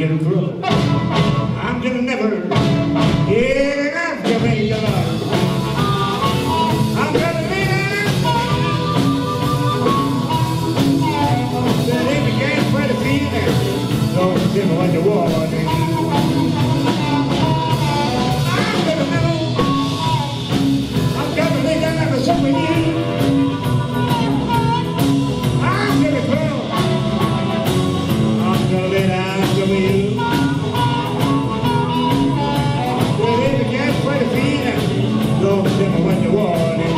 getting through. I'm gonna never get enough to make you love. I'm gonna live that if you can't fight the feeling, don't tell me what you want to do. I'm gonna know, I'm gonna lay down for some of you. I'm gonna grow, I'm gonna lay down some of you. But if you can't fight the feeling, don't tell me what you want to do.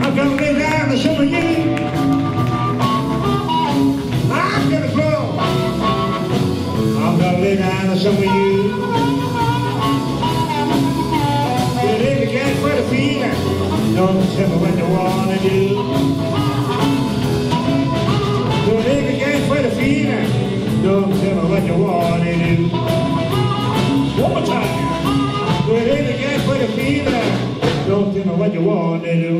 I'm gonna lay down and show you. I'm gonna grow. I'm gonna lay down and show you. But if you can't quit a feeling, don't tell me what you wanna do. But if you can't quit a feeling, don't tell me what you wanna do. One more time. But if you can't quit a feeling, don't tell me what you wanna do.